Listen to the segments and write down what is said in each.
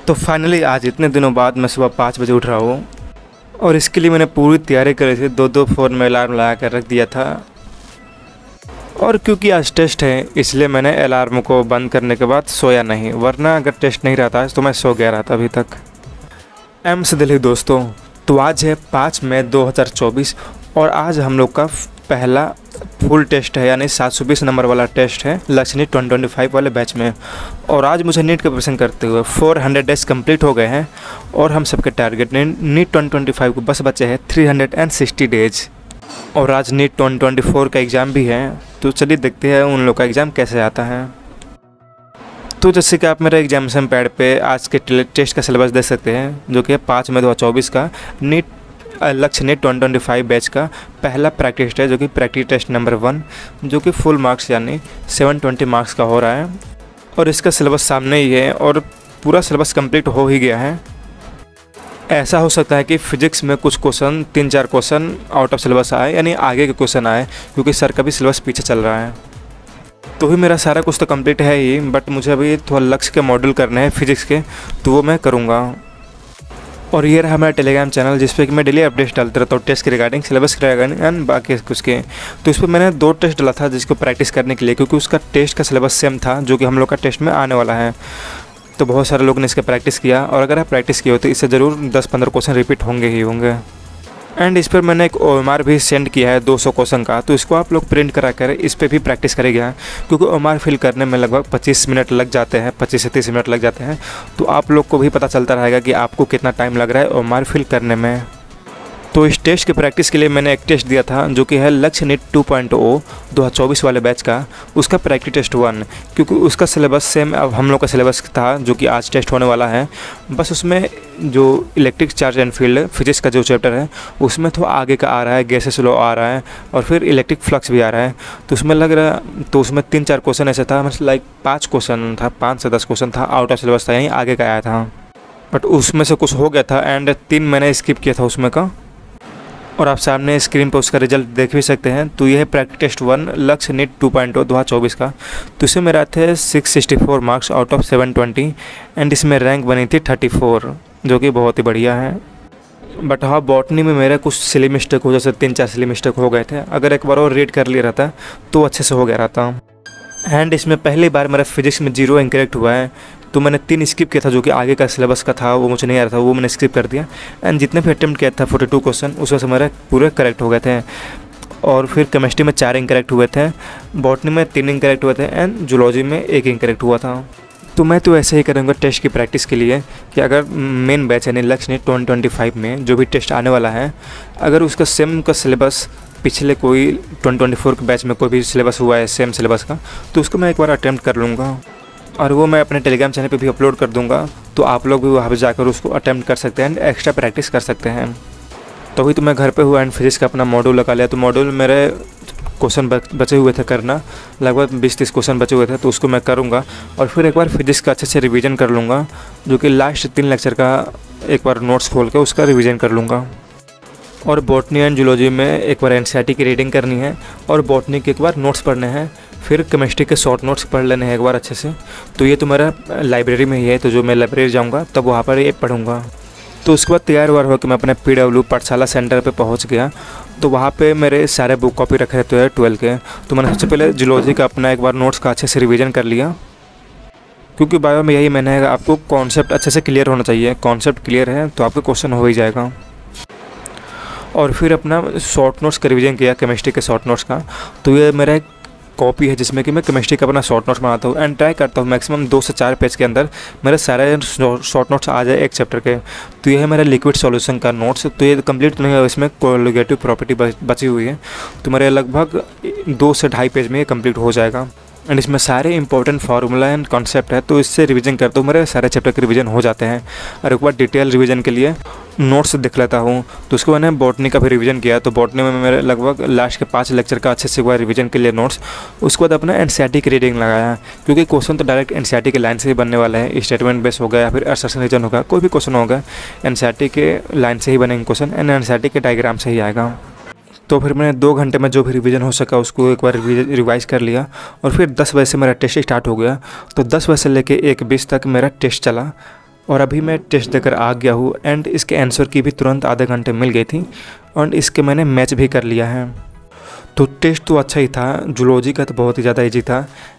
तो फाइनली आज इतने दिनों बाद मैं सुबह 5 बजे उठ रहा हूँ और इसके लिए मैंने पूरी तैयारी करी थी। दो फ़ोन में अलार्म लगा कर रख दिया था और क्योंकि आज टेस्ट है इसलिए मैंने अलार्म को बंद करने के बाद सोया नहीं, वरना अगर टेस्ट नहीं रहता तो मैं सो गया रहता अभी तक। एम से दिल्ली दोस्तों, तो आज है 5 मई 2024 और आज हम लोग का पहला फुल टेस्ट है, यानी 720 नंबर वाला टेस्ट है लक्ष्य नीट 2025 वाले बैच में। और आज मुझे नीट का प्रिपरेशन करते हुए 400 डेज कंप्लीट हो गए हैं और हम सबके टारगेट नीट 2025 को बस बचे हैं 360 डेज। और आज नीट 2024 का एग्ज़ाम भी है, तो चलिए देखते हैं उन लोग का एग्ज़ाम कैसे आता है। तो जैसे कि आप मेरे एग्जामिनेशन पैड पे आज के टेस्ट का सिलेबस देख सकते हैं, जो कि 5 मई 2024 का नीट लक्ष्य नीट 2025 बैच का पहला प्रैक्टिस टेस्ट है, जो कि प्रैक्टिस टेस्ट नंबर 1, जो कि फुल मार्क्स यानी 720 मार्क्स का हो रहा है। और इसका सिलेबस सामने ही है और पूरा सिलेबस कंप्लीट हो ही गया है। ऐसा हो सकता है कि फिजिक्स में कुछ question 3-4 question out of syllabus आए, यानी आगे के क्वेश्चन आए, क्योंकि सर का भी सिलेबस पीछे चल रहा है। तो भी मेरा सारा कुछ तो कंप्लीट है ही, बट मुझे अभी थोड़ा लक्ष्य के मॉड्यूल करने हैं फिजिक्स के, तो वो मैं करूँगा। और ये रहा मेरा टेलीग्राम चैनल, जिस पे कि मैं डेली अपडेट्स डालता रहता हूँ टेस्ट के रिगार्डिंग, सिलेबस के रिगार्डिंग एंड बाकी कुछ के। तो इस पर मैंने 2 टेस्ट डाला था जिसको प्रैक्टिस करने के लिए, क्योंकि उसका टेस्ट का सिलेबस सेम था जो कि हम लोग का टेस्ट में आने वाला है। तो बहुत सारे लोगों ने इसका प्रैक्टिस किया, और अगर आप प्रैक्टिस किए हो तो इससे ज़रूर 10-15 क्वेश्चन रिपीट होंगे ही होंगे। एंड इस पर मैंने एक OMR भी सेंड किया है 200 क्वेश्चन का, तो इसको आप लोग प्रिंट करा कर इस पर भी प्रैक्टिस करेगा, क्योंकि OMR फिल करने में लगभग 25 मिनट लग जाते हैं, 25 से 30 मिनट लग जाते हैं। तो आप लोग को भी पता चलता रहेगा कि आपको कितना टाइम लग रहा है OMR फिल करने में। तो इस टेस्ट की प्रैक्टिस के लिए मैंने एक टेस्ट दिया था, जो कि है लक्ष्य नीट 2.0 2024 वाले बैच का, उसका प्रैक्टिस टेस्ट 1, क्योंकि उसका सिलेबस सेम अब हम लोग का सिलेबस था जो कि आज टेस्ट होने वाला है। बस उसमें जो electric charge and field physics का जो चैप्टर है उसमें तो आगे का आ रहा है, गैसेस लॉ आ रहा है और फिर इलेक्ट्रिक फ्लक्स भी आ रहा है। तो उसमें लग रहा, तो उसमें 3-4 क्वेश्चन ऐसा था, मतलब लाइक 5 क्वेश्चन था, 5 से 10 क्वेश्चन था आउट ऑफ सिलेबस था, यहीं आगे का आया था। बट उसमें से कुछ हो गया था एंड 3 मैंने स्किप किया था उसमें का, और आप सामने स्क्रीन पर उसका रिजल्ट देख भी सकते हैं। तो ये है प्रैक्टिस टेस्ट 1 लक्ष्य नीट 2.0 2024 का। तो इसमें मेरे थे 664 मार्क्स आउट ऑफ 720 एंड इसमें रैंक बनी थी 34, जो कि बहुत ही बढ़िया है। बट हाँ, बॉटनी में मेरा कुछ सिली मिस्टेक हो, जैसे 3-4 सिली मिस्टेक हो गए थे। अगर एक बार और रीड कर लिया रहता तो अच्छे से हो गया रहता। एंड इसमें पहली बार मेरा फिजिक्स में 0 इनकरेक्ट हुआ है, तो मैंने 3 स्किप किया था, जो कि आगे का सिलेबस का था, वो मुझे नहीं आ रहा था, वो मैंने स्किप कर दिया। एंड जितने भी अटेम्प्ट किया था 42 क्वेश्चन, उसमें से मेरे पूरे करेक्ट हो गए थे। और फिर केमिस्ट्री में 4 इनकरेक्ट हुए थे, बॉटनी में 3 इनकरेक्ट हुए थे एंड जूलॉजी में 1 इनकरेक्ट हुआ था। तो मैं तो ऐसे ही करूँगा टेस्ट की प्रैक्टिस के लिए कि अगर मेन बैच यानी लक्ष्य नीट 2025 में जो भी टेस्ट आने वाला है, अगर उसका सेम का सिलेबस पिछले कोई 2024 के बैच में कोई भी सिलेबस हुआ है सेम सिलेबस का, तो उसको मैं एक बार अटैम्प्ट कर लूँगा और वो मैं अपने टेलीग्राम चैनल पे भी अपलोड कर दूँगा। तो आप लोग भी वहाँ पे जाकर उसको अटैम्प्ट कर सकते हैं एंड एक्स्ट्रा प्रैक्टिस कर सकते हैं। तो अभी तो मैं घर पे हुआ एंड फिजिक्स का अपना मॉड्यूल लगा लिया, तो मॉड्यूल मेरे क्वेश्चन बचे हुए थे करना, लगभग 20-30 क्वेश्चन बचे हुए थे, तो उसको मैं करूँगा। और फिर एक बार फिजिक्स का अच्छे से रिवीजन कर लूँगा, जो कि लास्ट 3 लेक्चर का एक बार नोट्स खोल के उसका रिवीजन कर लूँगा। और बॉटनी एंड जूलॉजी में एक बार NCERT की रीडिंग करनी है और बॉटनी के एक बार नोट्स पढ़ने हैं, फिर केमिस्ट्री के शॉर्ट नोट्स पढ़ लेने हैं एक बार अच्छे से। तो ये तो मेरा लाइब्रेरी में ही है, तो जो मैं लाइब्रेरी जाऊँगा तब वहाँ पर ये पढ़ूँगा। तो उसके बाद तैयार हो कि मैं अपने PW पाठशाला सेंटर पे पहुँच गया। तो वहाँ पे मेरे सारे बुक कॉपी रखे रहते हैं 12 के। तो मैंने सबसे पहले जूलॉजी का अपना एक बार नोट्स का अच्छे से रिवीजन कर लिया, क्योंकि बायो में यही मैंने है, आपको कॉन्सेप्ट अच्छे से क्लियर होना चाहिए। कॉन्सेप्ट क्लियर है तो आपका क्वेश्चन हो ही जाएगा। और फिर अपना शॉर्ट नोट्स का रिवीजन किया केमिस्ट्री के शॉर्ट नोट्स का। तो ये मेरा एक कॉपी है जिसमें कि मैं केमिस्ट्री का अपना शॉर्ट नोट्स बनाता हूँ एंड ट्राई करता हूँ मैक्सिमम 2 से 4 पेज के अंदर मेरे सारे शॉर्ट नोट्स आ जाए एक चैप्टर के। तो ये है मेरा लिक्विड सॉल्यूशन का नोट्स। तो ये कंप्लीट नहीं है, इसमें कोलिगेटिव प्रॉपर्टी बची हुई है, तो मेरे लगभग 2 से 2.5 पेज में ये कंप्लीट हो जाएगा। एंड इसमें सारे इंपॉर्टेंट फार्मूला एंड कॉन्सेप्ट है, तो इससे रिवीजन करता हूँ, मेरे सारे चैप्टर के रिवीजन हो जाते हैं। और एक बार डिटेल रिवीजन के लिए नोट्स देख लेता हूँ। तो उसको मैंने बॉटनी का भी रिवीजन किया, तो बॉटनी में मेरे लगभग लास्ट के 5 लेक्चर का अच्छे से हुआ रिवीजन के लिए नोट्स। उसके बाद अपना NCERT की रीडिंग लगाया, क्योंकि क्वेश्चन तो डायरेक्ट NCERT के लाइन से ही बनने वाला है। स्टेटमेंट बेस होगा या फिर असर्शन रीजन होगा, कोई भी क्वेश्चन होगा NCERT के लाइन से ही बनेंगे क्वेश्चन एंड NCERT के डायग्राम से ही आएगा। तो फिर मैंने 2 घंटे में जो भी रिवीजन हो सका उसको एक बार रिवाइज़ कर लिया। और फिर 10 बजे से मेरा टेस्ट स्टार्ट हो गया। तो 10 बजे से लेके 1:20 तक मेरा टेस्ट चला और अभी मैं टेस्ट देकर आ गया हूँ एंड इसके आंसर की भी तुरंत आधे घंटे मिल गई थी और इसके मैंने मैच भी कर लिया है। तो टेस्ट तो अच्छा ही था, जूलॉजी का तो बहुत ही ज़्यादा ईजी था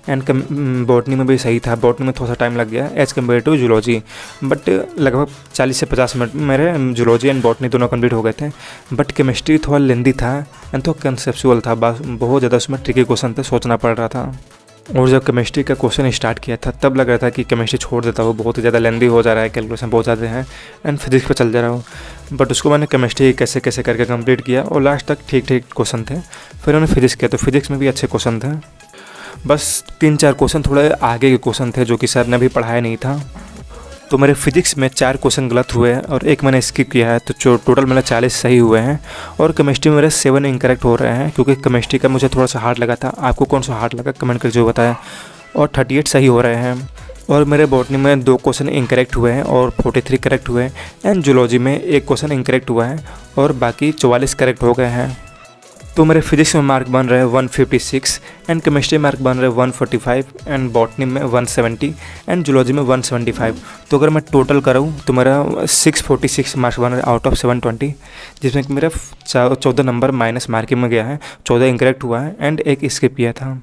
एंड बॉटनी में भी सही था। बॉटनी में थोड़ा सा टाइम लग गया as compare to zoology, but लगभग 40 से 50 मिनट में मेरे जूलॉजी एंड बॉटनी दोनों कंप्लीट हो गए थे। बट केमिस्ट्री थोड़ा लेंदी था एंड थोड़ा कंसेप्चुअल था, बहुत ज़्यादा उसमें ट्रिकी क्वेश्चन थे, सोचना पड़ रहा था। और जब केमिस्ट्री का क्वेश्चन स्टार्ट किया था तब लग रहा था कि केमिस्ट्री छोड़ देता हूँ, बहुत ही ज़्यादा लेंदी हो जा रहा है, कैलकुलेशन बहुत ज़्यादा है एंड फिजिक्स पे चल जा रहा हूँ। बट उसको मैंने केमिस्ट्री कैसे कैसे करके कंप्लीट किया और लास्ट तक ठीक ठीक क्वेश्चन थे। फिर मैंने फिजिक्स किया तो फिजिक्स में भी अच्छे क्वेश्चन थे, बस 3-4 क्वेश्चन थोड़े आगे के क्वेश्चन थे जो कि सर ने भी पढ़ाया नहीं था। तो मेरे फिजिक्स में 4 क्वेश्चन गलत हुए हैं और एक मैंने स्किप किया है, तो टोटल मेरा 40 सही हुए हैं। और केमिस्ट्री में मेरे 7 इनकरेक्ट हो रहे हैं क्योंकि केमिस्ट्री का मुझे थोड़ा सा हार्ड लगा था। आपको कौन सा हार्ड लगा कमेंट करके जो बताया। और 38 सही हो रहे हैं। और मेरे बॉटनी में 2 क्वेश्चन इनकरेक्ट हुए हैं और 43 करेक्ट हुए हैं एंड जूलॉजी में 1 क्वेश्चन इनकरेक्ट हुआ है और बाकी 44 करेक्ट हो गए हैं। तो मेरे फिजिक्स में मार्क बन रहे हैं 156 एंड केमिस्ट्री मार्क बन रहे हैं 145 एंड बॉटनी में 170 एंड जूलॉजी में 175। तो अगर मैं टोटल करूँ तो मेरा 646 मार्क्स बन रहे हैं आउट ऑफ 720, जिसमें कि मेरा 14 नंबर माइनस मार्किंग में गया है, 14 इनकरेक्ट हुआ है एंड 1 स्किप किया था।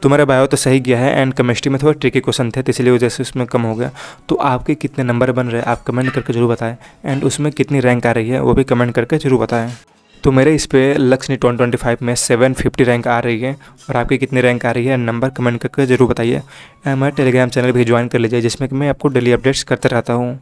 तो मेरा बायो तो सही गया है एंड केमिस्ट्री में थोड़ा ट्रिकी क्वेश्चन थे तो इसलिए वजह से उसमें कम हो गया। तो आपके कितने नंबर बन रहे हैं आप कमेंट करके जरूर बताएं एंड उसमें कितनी रैंक आ रही है वो भी कमेंट करके जरूर बताएं। तो मेरे इस पे लक्ष्य 2025 में 750 रैंक आ रही है और आपकी कितनी रैंक आ रही है नंबर कमेंट करके जरूर बताइए। मेरा टेलीग्राम चैनल भी ज्वाइन कर लीजिए जिसमें कि मैं आपको डेली अपडेट्स करते रहता हूँ।